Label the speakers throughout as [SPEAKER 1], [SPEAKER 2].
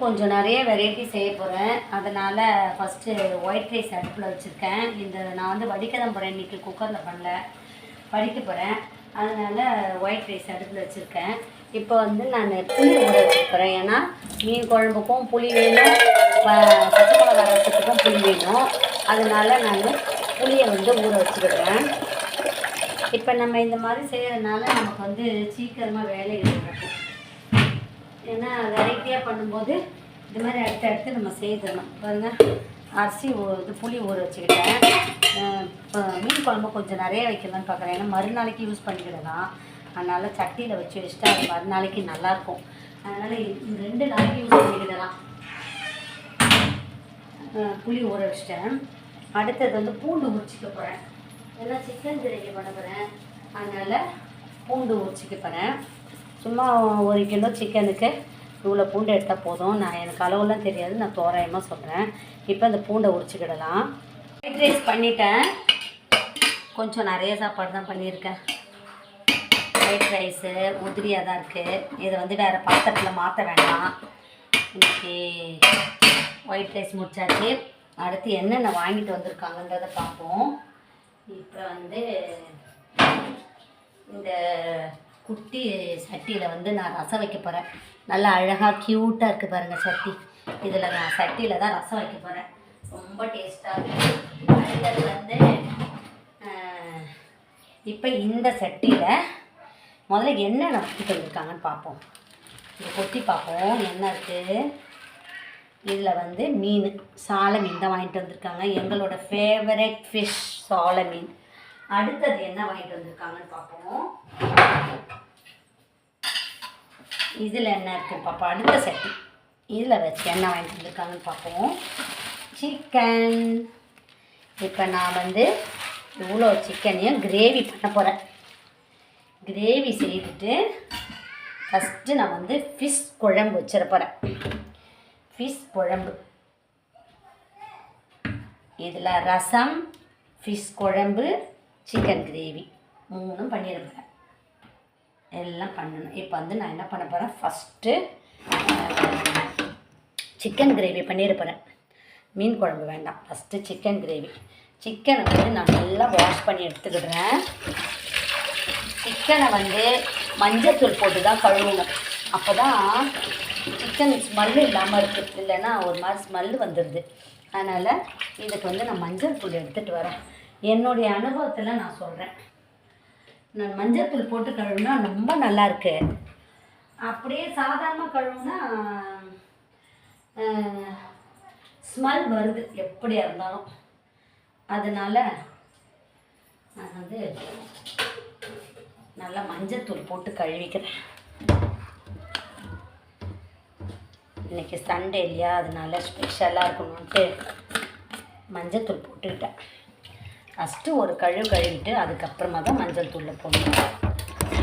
[SPEAKER 1] கொஞ்சம் நிறைய வெரைட்டி செய்ய போகிறேன். அதனால் ஃபஸ்ட்டு ஒயிட் ரைஸ் அடுப்பில் வச்சுருக்கேன். நான் வந்து வடிக்க தான் போகிறேன். இன்றைக்கி குக்கரில் பண்ணல, வடிக்க போகிறேன். அதனால் ஒயிட் ரைஸ் அடுப்பில் வச்சுருக்கேன். இப்போ வந்து நான் புளி ஊற வச்சுருக்கிறேன். ஏன்னா மீன் குழம்புக்கும் புளி வேணும், பச்சை மிளகா ரசத்துக்கும் புளி வேணும். அதனால் நான் புளியை வந்து ஊற வச்சுருக்கிறேன். இப்போ நம்ம இந்த மாதிரி செய்கிறதுனால நமக்கு வந்து சீக்கிரமாக வேலை நடக்கும். ஏன்னா வெரைட்டியாக பண்ணும்போது இது மாதிரி அடுத்து நம்ம செய்திடணும். பாருங்கள், அரிசி இது புளி ஊற வச்சுக்கிட்டேன். மீன் குழம்பு கொஞ்சம் நிறைய வைக்கலான்னு பார்க்குறேன். ஏன்னா மறுநாளைக்கு யூஸ் பண்ணிக்கிடலாம். அதனால் சட்டியில் வச்சுட்டா அது மறுநாளைக்கு நல்லாயிருக்கும். அதனால் 2 நாளைக்கு யூஸ் பண்ணிக்கிடலாம். புளி ஊற வச்சிட்டேன். அடுத்தது வந்து பூண்டு உரிச்சிக்க போகிறேன். ஏன்னா சிக்கன் கிரேவி பண்ண போகிறேன். அதனால் பூண்டு உரிச்சிக்க போகிறேன். சும்மா 1 கிலோ சிக்கனுக்கு இவ்வளோ பூண்டு எடுத்தால் போதும். எனக்கு அளவுலாம் தெரியாது, நான் தோராயமாக சொல்கிறேன். இப்போ இந்த பூண்டை உரிச்சிக்கிடலாம். ஒயிட் ரைஸ் பண்ணிட்டேன். கொஞ்சம் நிறைய சாப்பாடு தான் பண்ணியிருக்கேன். ஒயிட் ரைஸு உதிரியாக தான் இருக்குது. இதை வந்து வேறு பாத்திரத்தில் மாற்ற வேண்டாம். இன்றைக்கி ஒயிட் ரைஸ் முடிச்சாச்சு. அடுத்து என்னென்ன வாங்கிட்டு வந்திருக்காங்கன்றதை பார்ப்போம். இப்போ வந்து இந்த குட்டி சட்டியில் வந்து நான் ரசம் வைக்க போகிறேன். நல்லா அழகாக க்யூட்டாக இருக்குது பாருங்கள் சட்டி. இதில் நான் சட்டியில் தான் ரசம் வைக்க போகிறேன். ரொம்ப டேஸ்ட்டாக இருக்குது. அடுத்தது வந்து இப்போ இந்த சட்டியில் முதல்ல என்னென்ன கொட்டி வந்திருக்காங்கன்னு பார்ப்போம். இதை கொட்டி பார்ப்போம் என்ன இருக்குது. இதில் வந்து மீன், சாலை மீன் தான் வாங்கிட்டு வந்திருக்காங்க. எங்களோட ஃபேவரட் ஃபிஷ் சாலை மீன். அடுத்தது என்ன வாங்கிட்டு வந்திருக்காங்கன்னு பார்ப்போம். இதில் என்ன இருக்குன்னு பார்ப்போம். அடுத்த சட்டி இதில் வச்சு என்ன வாங்கிட்டு வந்திருக்காங்கன்னு பார்ப்போம். சிக்கன். இப்போ நான் வந்து இவ்வளோ சிக்கனையும் கிரேவி பண்ண போகிறேன். கிரேவி செய்துட்டு ஃபஸ்ட்டு நான் வந்து ஃபிஷ் குழம்பு வச்சிட போகிறேன். ஃபிஷ் குழம்பு, இதில் ரசம், ஃபிஷ் குழம்பு, சிக்கன் கிரேவி 3 பண்ணியிருப்பேன். எல்லாம் பண்ணணும். இப்போ வந்து நான் என்ன பண்ண போகிறேன், ஃபஸ்ட்டு சிக்கன் கிரேவி பண்ணியிருப்பேன். மீன் குழம்பு வேண்டாம், ஃபஸ்ட்டு சிக்கன் கிரேவி. சிக்கனை வந்து நான் நல்லா வாஷ் பண்ணி எடுத்துக்கிடுறேன். சிக்கனை வந்து மஞ்சத்தூள் போட்டு தான் கழுவணும். அப்போ தான் சிக்கன் ஸ்மெல்லு இல்லாமல் இருக்குது. இல்லைன்னா ஒரு மாதிரி ஸ்மெல்லு வந்துடுது. அதனால் இதுக்கு வந்து நான் மஞ்சள் தூள் எடுத்துகிட்டு வரேன். என்னுடைய அனுபவத்தில் நான் சொல்கிறேன். நான் மஞ்சள் தூள் போட்டு கழுவுனா ரொம்ப நல்லாயிருக்கு. அப்படியே சாதாரணமாக கழுவுனா ஸ்மெல் வருது எப்படியா இருந்தாலும். அதனால் நான் வந்து நல்லா மஞ்சள் தூள் போட்டு கழுவிக்கிறேன். இன்றைக்கி சண்டே இல்லையா, அதனால ஸ்பெஷலாக இருக்கணும்ன்ட்டு மஞ்சள் தூள் போட்டுக்கிட்டேன். ஃபஸ்ட்டு ஒரு கழுவிட்டு அதுக்கப்புறமா தான் மஞ்சள் தூளில் போடணும்.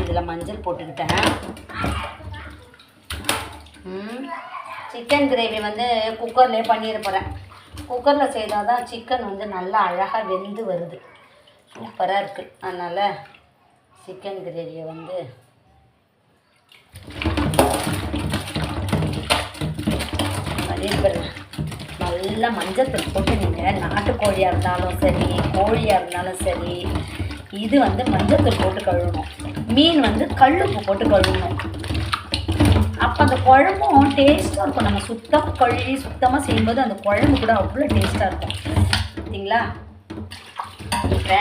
[SPEAKER 1] இதில் மஞ்சள் போட்டுக்கிட்டேன். சிக்கன் கிரேவி வந்து குக்கர்லேயே பண்ணிட போகிறேன். குக்கரில் செய்தால் தான் சிக்கன் வந்து நல்லா அழகாக வெந்து வருது, சூப்பராக இருக்குது. அதனால் சிக்கன் கிரேவியை வந்து நல்லா மஞ்சள் தூள் போட்டு, நீங்கள் நாட்டுக்கோழியாக இருந்தாலும் சரி, கோழியாக இருந்தாலும் சரி, இது வந்து மஞ்சள் தூள் போட்டு கழுவணும். மீன் வந்து கல்லுப்பு போட்டு கழுவணும். அப்போ அந்த குழம்பும் டேஸ்ட்டாக இருக்கும். நம்ம சுத்தமாக செய்யும்போது அந்த குழம்பு கூட அவ்வளோ டேஸ்ட்டாக இருக்கும். பார்த்தீங்களா? இப்போ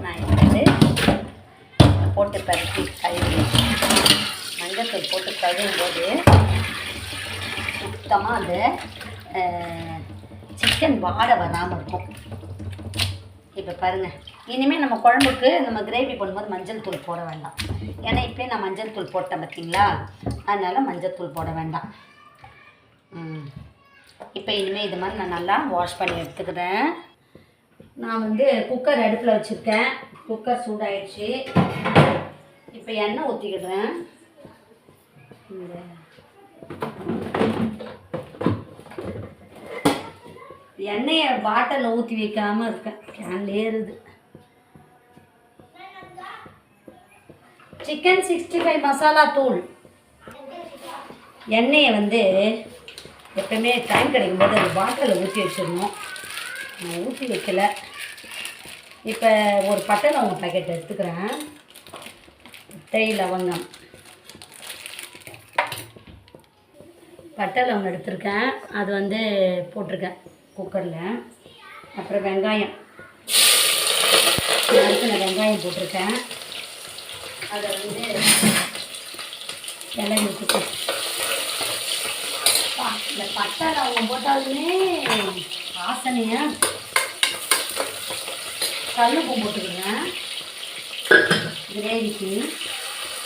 [SPEAKER 1] நான் வந்து போட்டு பருத்தி கழுவி மஞ்சத்தூள் போட்டு கழுவும்போது சுத்தமாக அந்த சிக்கன் வாடை வராமல் இருக்கும். இப்போ பாருங்கள், இனிமேல் நம்ம குழம்புக்கு நம்ம கிரேவி பண்ணும்போது மஞ்சள் தூள் போட வேண்டாம். ஏன்னா இப்போயே நான் மஞ்சள் தூள் போட்டேன் பார்த்தீங்களா, அதனால் மஞ்சள் தூள் போட வேண்டாம். இப்போ இனிமேல் இது மாதிரி நான் நல்லா வாஷ் பண்ணி எடுத்துக்கிறேன். நான் வந்து குக்கர் அடுப்பில் வச்சுருக்கேன். குக்கர் சூடாயிடுச்சு. இப்போ எண்ணெய் ஊற்றிக்கிடுறேன். இந்த எண்ணெயை பாட்டிலில் ஊற்றி வைக்காமல் இருக்கேன், கேன்லேயே இருக்குது. சிக்கன் 65 மசாலா தூள். எண்ணெயை வந்து எப்பவுமே டைம் கிடைக்கும்போது அந்த பாட்டிலில் ஊற்றி வச்சிடணும். நான் ஊற்றி வைக்கல. இப்போ ஒரு பட்டை லவங்கம் பாக்கெட் எடுத்துக்கிறேன். லவங்கம் பட்டை லவங்கம் எடுத்துருக்கேன். அது வந்து போட்டிருக்கேன் குக்கரில். அப்புறம் வெங்காயம், நறுக்கின வெங்காயம் போட்டிருக்கேன். அதை வந்து கிளறி விட்டுட்டேன். இந்த பட்டை லவங்கம் போட்டாலுமே வாசனையாக கல்லுப்பு போட்டுக்கிறேன். கிரேவிக்கு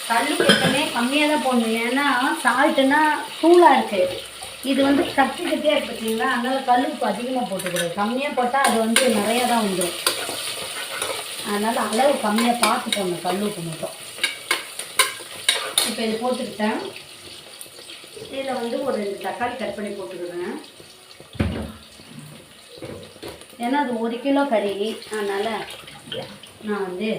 [SPEAKER 1] கல்லுப்பு எப்பவுமே கம்மியாக தான் போடணும். ஏன்னா சால்ட்டுன்னா தூளாக இருக்குது. இது வந்து கட்டி கட்டியாக இருக்கு பார்த்தீங்களா, அதனால் கல்லுப்பு அதிகமாக போட்டுக்கூடாது. கம்மியாக போட்டால் அது வந்து நிறையா தான் வந்துடும். அதனால் அளவு கம்மியாக பார்த்து போடணும் கல்லுப்பு மட்டும். இப்போ இது போட்டுக்கிட்டேன். இதில் வந்து ஒரு 2 தக்காளி கட் பண்ணி போட்டுக்கிறேன். ஏன்னா அது 1 கிலோ கறி, அதனால் நான் வந்து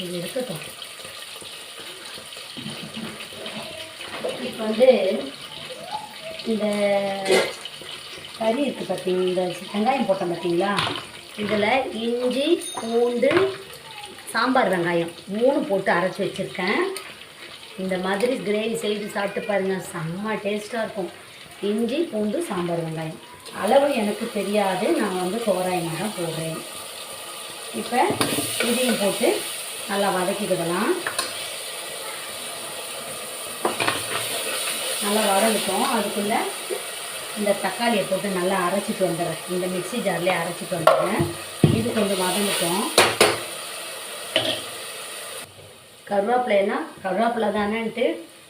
[SPEAKER 1] இது எடுக்கட்டும். இப்போ வந்து இந்த கறி இருக்குது பார்த்தீங்க, இந்த வெங்காயம் போட்டோம் பார்த்தீங்களா, இதில் இஞ்சி பூண்டு சாம்பார் வெங்காயம் 3 போட்டு அரைச்சி வச்சுருக்கேன். இந்த மாதிரி கிரேவி செய்து சாப்பிட்டு பாருங்கள், செம்ம டேஸ்ட்டாக இருக்கும். இஞ்சி பூண்டு சாம்பார் வெங்காயம் அளவு எனக்கு தெரியாது, நான் வந்து தோராயமாக தான் போடுறேன். இப்போ இதையும் போட்டு நல்லா வதக்கிக்கிடலாம். நல்லா வதக்கிட்டோம். அதுக்குள்ளே இந்த தக்காளியை போட்டு நல்லா அரைச்சிட்டு வந்துடுறேன். இந்த மிக்ஸி ஜார்லேயே அரைச்சிட்டு வந்துடுறேன். இது கொஞ்சம் வதங்கிட்டோம். கருவேப்பிலைன்னா கருவேப்பிலை தானேன்ட்டு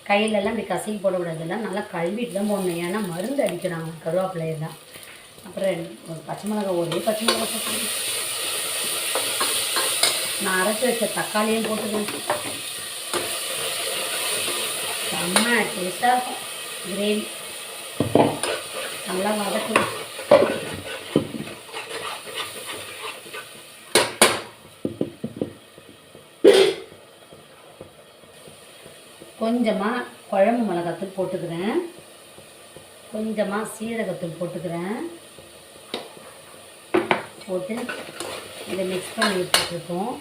[SPEAKER 1] கையிலெல்லாம் இப்படி கசக்கி போடக்கூடாதுலாம், நல்லா கழுவிட்டு தான் போடணும். ஏன்னா மருந்து அடிக்கிறாங்க கருவேப்பிலையெல்லாம். அப்புறம் ஒரு பச்சை மிளகாய், ஒரே பச்சை மிளகாய் போட்டுருக்கேன். நான் அரைச்சி வச்ச தக்காளியும் போட்டுக்கேன். செம்ம டேஸ்ட்டாக இருக்கும் கிரேவி. நல்லா வதக்கணும். கொஞ்சமாக குழம்பு மிளகாத்தூள் போட்டுக்கிறேன். கொஞ்சமாக சீரகத்தூள் போட்டுக்கிறேன். போட்டு இதை மிக்ஸ் பண்ணி வச்சுட்ருக்கோம்.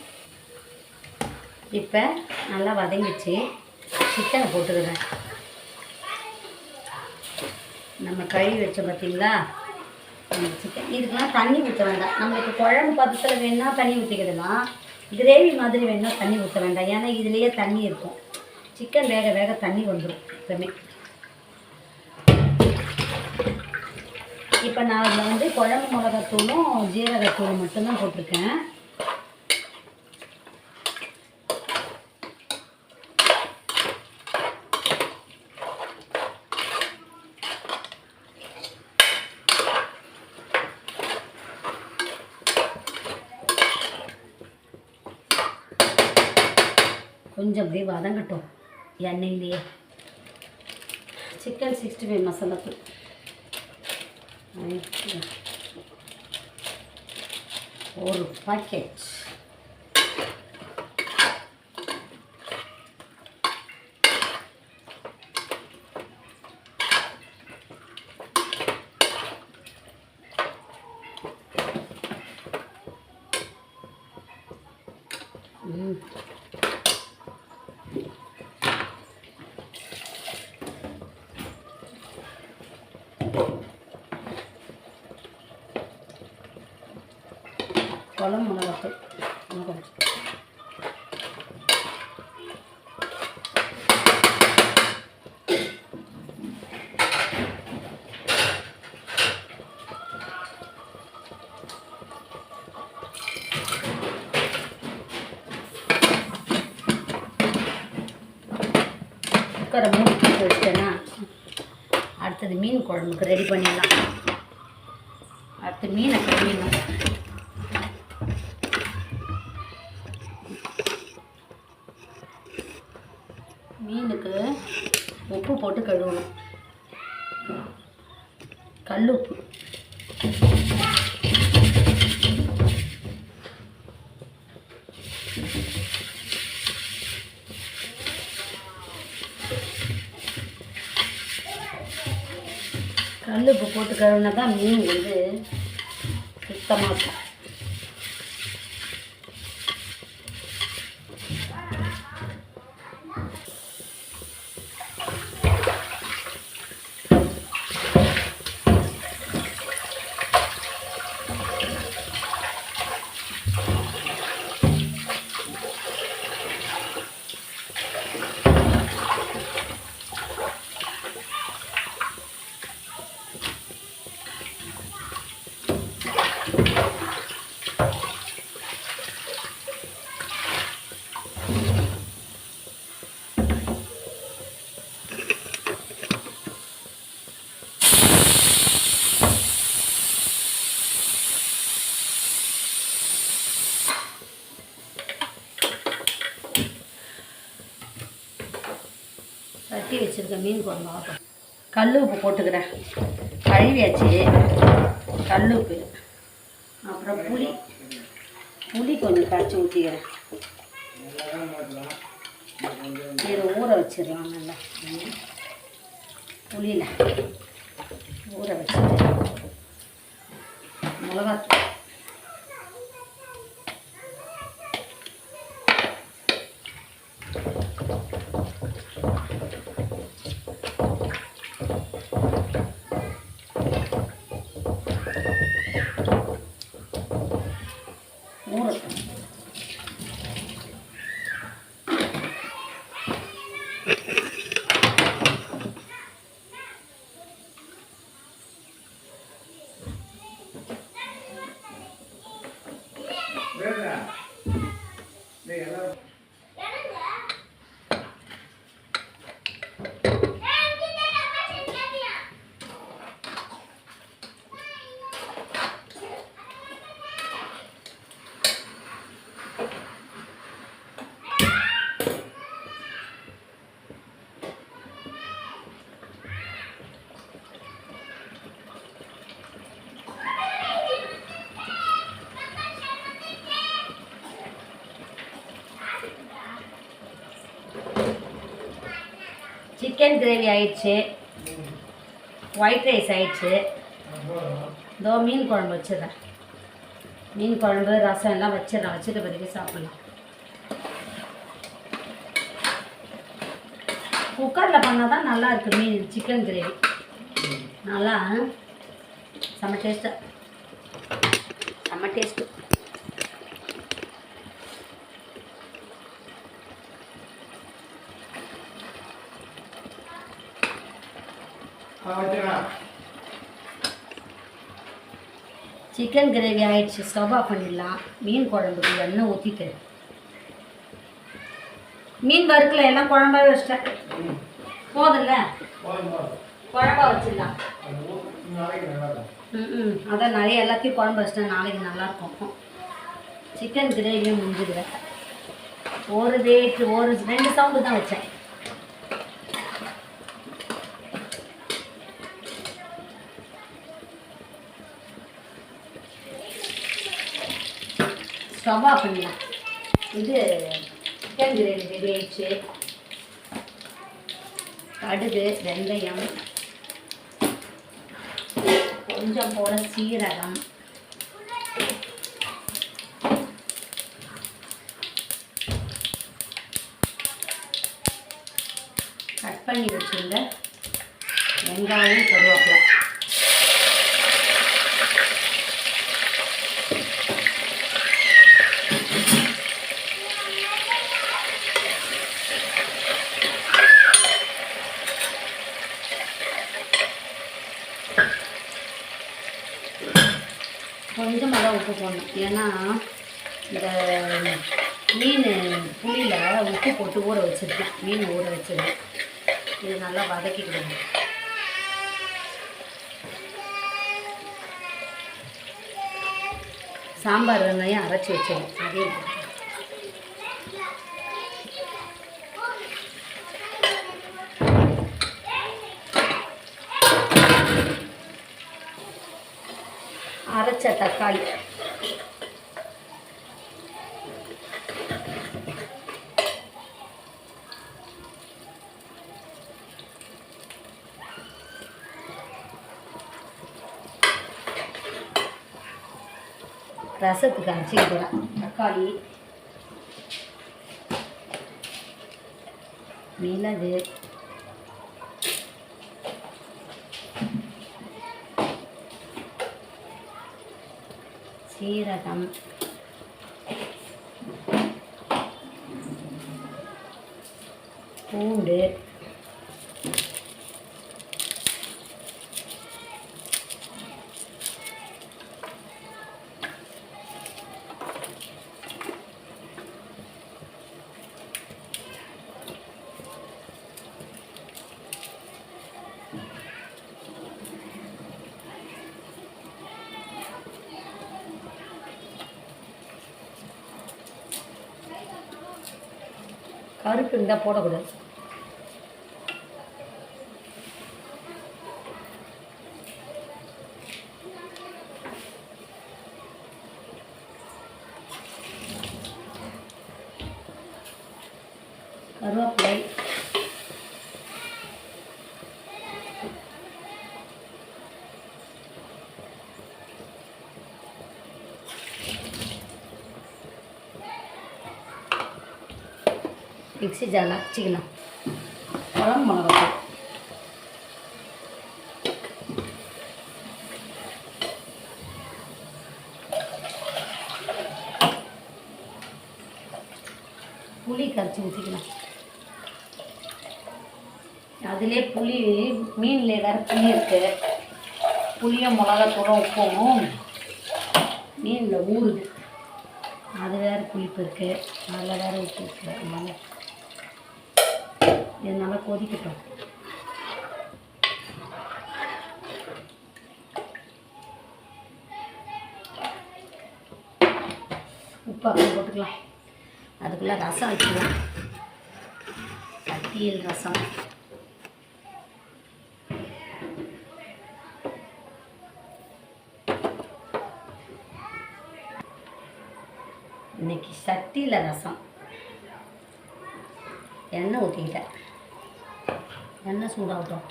[SPEAKER 1] இப்போ நல்லா வதங்கிச்சு. சிக்கனை போட்டுக்கிறேன். நம்ம கழுவி வச்சோம் பார்த்தீங்களா அந்த சிக்கன். இதுக்கெல்லாம் தண்ணி ஊற்ற வேண்டாம். நம்மளுக்கு குழம்பு பதத்தில் வேணால் தண்ணி ஊற்றிக்கிடலாம். கிரேவி மாதிரி வேணால் தண்ணி ஊற்ற வேண்டாம். ஏன்னா இதுலேயே தண்ணி இருக்கும். சிக்கன் வேக வேக தண்ணி வந்துடும் எப்பவுமே. இப்போ நான் அதில் வந்து குழம்பு மிளகாத்தூளும் ஜீரகத்தூளும் மட்டும்தான் போட்டிருக்கேன். கொஞ்சம் அப்படியே வதங்கட்டும் எண்ணெயிலேயே. சிக்கன் 65 மசாலாத்தூள் ஒரு பாக்கெட். குழம்பு மிளகாத்தூள் குக்கரை மூடி போட்டு வச்சிட்டேன்னா அடுத்தது மீன் குழம்புக்கு ரெடி பண்ணிடலாம். அடுத்து மீனை கழுவிடணும். மீனுக்கு உப்பு போட்டு கழுவணும். கல்லுப்பு. கல் உப்பு போட்டு கழுவினா தான் மீன் வந்து சுத்தமாக இருக்கும். தட்டி வச்சுருக்க மீன் குழம்பு கல் உப்பு போட்டுக்கிறேன். கழுவியாச்சு. கல் உப்பு, அப்புறம் புளி கொஞ்சம் கரைச்சி ஊற்றிக்கிறேன். இதை ஊற வச்சிடலாம். நல்லா புளியில் ஊற வச்சுட்டு மிளகாத்தூள், சிக்கன் கிரேவி ஆயிடுச்சு. ஒயிட் ரைஸ் ஆயிடுச்சு. இதோ மீன் குழம்பு வச்சிடுறேன். மீன் குழம்பு ரசம் எல்லாம் வச்சிடுறேன். வச்சுட்டு பிறகு சாப்பிட்லாம். குக்கரில் பண்ணால் தான் நல்லா இருக்குது மீன் சிக்கன் கிரேவி. நல்லா செம்ம டேஸ்ட்டு. செம்ம டேஸ்ட்டு. சிக்கன் கிரேவி ஆயிடுச்சு. ஸ்டவ் ஆஃப் பண்ணிடலாம். மீன் குழம்புக்கு எண்ணெய் ஊற்றிட்டு மீன் வறுக்கல, எல்லாம் குழம்பாவே வச்சிட்டேன். போதில்ல, குழம்பா வச்சிடலாம். அதான் நிறைய எல்லாத்தையும் குழம்பு வச்சிட்டேன். நாளைக்கு நல்லாயிருக்கும். சிக்கன் கிரேவியும் முடிஞ்சிடுவேன். ஒரு 2 சவுண்டு தான் வச்சேன். ஸ்டவ் ஆஃப் பண்ணலாம். இது சிக்கன் கிரேவி ரெடி ஆயிடுச்சு. கடுகு, வெந்தயம், கொஞ்சம் போல சீரகம், கட் பண்ணி வச்சுருந்த வெங்காயம், கருவேப்பிலை, கொஞ்சமாக தான் உப்பு போடணும். ஏன்னா இந்த மீன் புளியில் உப்பு போட்டு ஊற வச்சுருக்கேன். மீன் ஊற வச்சுருக்கேன். இது நல்லா வதக்கிக்கணும். சாம்பார் வெங்காயம் அரைச்சி வச்சிடும். அதே அரைச்ச தக்காளி, ரசத்துக்கு அரைச்சிக்க போகிறேன். தக்காளி, மிளகு, சீரகம், பூண்டு, கருப்பு இருந்தால் போடக்கூடாது. கருவேப்பிலை, மிக்ஸி ஜாரில் அரைச்சிக்கலாம். குழம்பு மிளகாய், புளி கரைச்சி ஊற்றிக்கலாம். அதிலே புளி, மீனில் வேறு புளி இருக்குது. புளியும் மிளகாத்தூளும் உப்பும் மீனில் ஊறுது. அது வேறு புளிப்பு இருக்குது, அதில் வேறு உப்பு இருக்குது. அதனால் இது நல்லா கொதிக்கட்டும். உப்பு அப்படியே போட்டுக்கலாம். அதுக்குள்ளே ரசம் வச்சுக்கலாம். சட்டியில் ரசம். இன்னைக்கு சட்டியில் ரசம். எண்ணெய் ஊற்றிக்கிட்டேன். எண்ணெய் சூடாகட்டும்.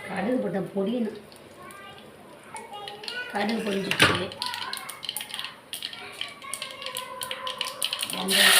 [SPEAKER 1] கடுகு போட்ட பொடியணும். கடுகு பொடிஞ்சிச்சு. வெங்காயம்,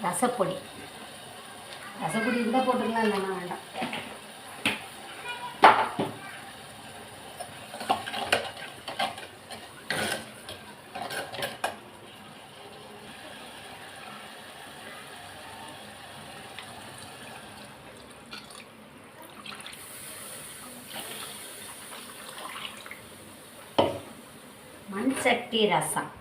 [SPEAKER 1] ரசப்பொடி. ரசப்பொடி இருந்தால் போட்டுக்கலாம், இல்லைன்னா வேண்டாம். மண் சட்டி ரசம்.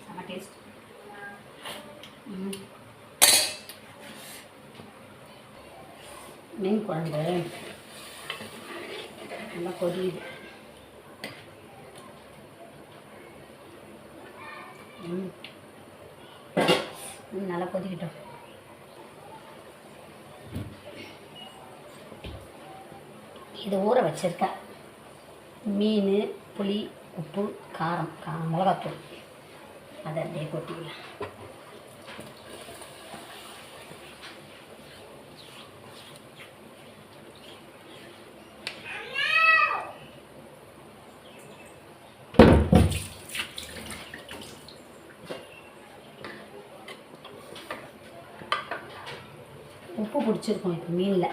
[SPEAKER 1] செம டேஸ்ட். மீன் குழம்பு நல்லா கொதியுது. நல்லா கொதிக்கிட்டோம். இது ஊற வச்சிருக்கேன். மீன், புளி, உப்பு, காரம், மிளகாத்தூள் அதை அப்படியே கொட்டிக்கலாம். உப்பு பிடிச்சிருக்கும் இப்போ மீனில்.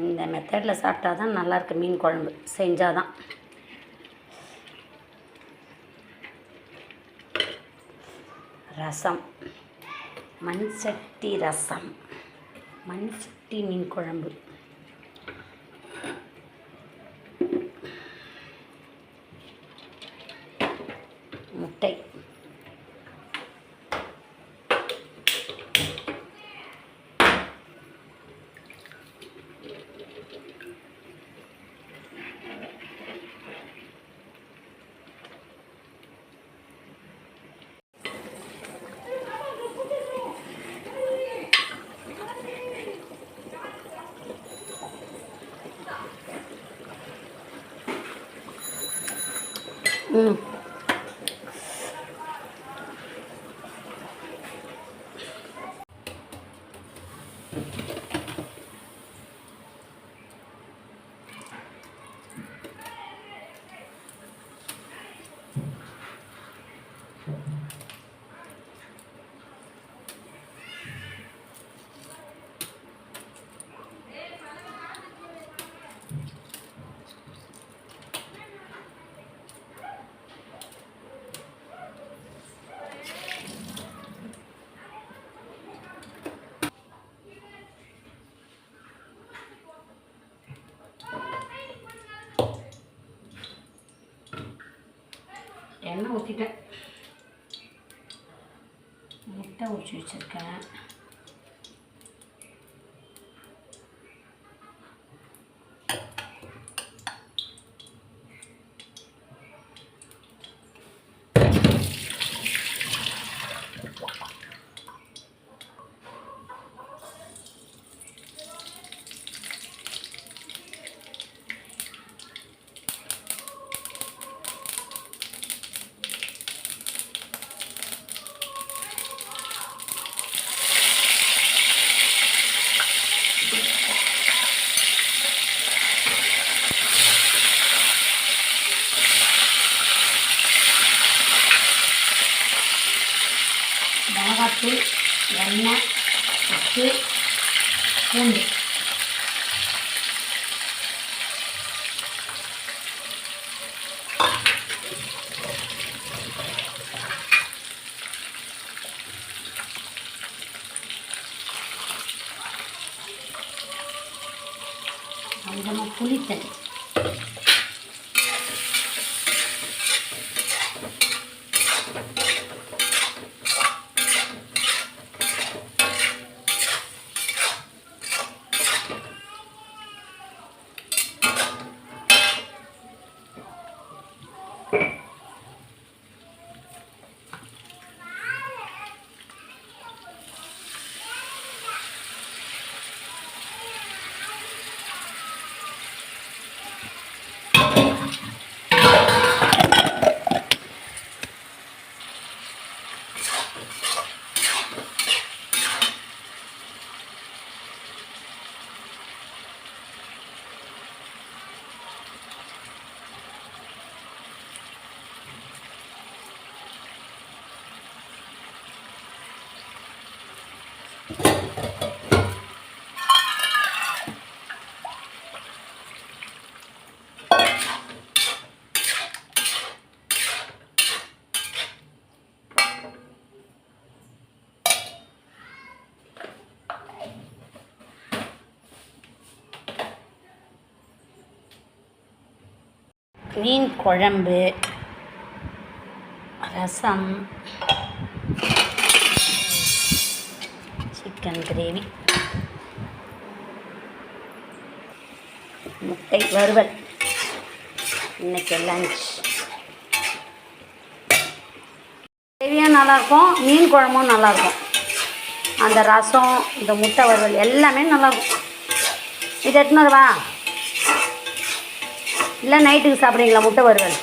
[SPEAKER 1] இந்த மெத்தடில் சாப்பிட்டா தான் நல்லாயிருக்கு மீன் குழம்பு செஞ்சால் தான். ரசம், மண் சட்டி ரசம், மண் சட்டி மீன் குழம்பு. முட்டை, எண்ணெய் ஊற்றிட்டேன், முட்டை ஊற்றி வச்சுருக்கேன். மிளகாத்தூள், எண்ணெய், உப்பு, பூண்டு. கொஞ்சமாக புளித்தண்ணி. மீன் குழம்பு, ரசம், சிக்கன் கிரேவி, முட்டை வறுவல். இன்னைக்கு லஞ்ச். தேவையான நல்லாயிருக்கும், மீன் குழம்பும் நல்லாயிருக்கும். அந்த ரசம், இந்த முட்டை வறுவல் எல்லாமே நல்லாயிருக்கும். இது எடுத்துன்னு வரவா? இல்லை நைட்டுக்கு சாப்பிட்றீங்களா முட்டை வறுவல்?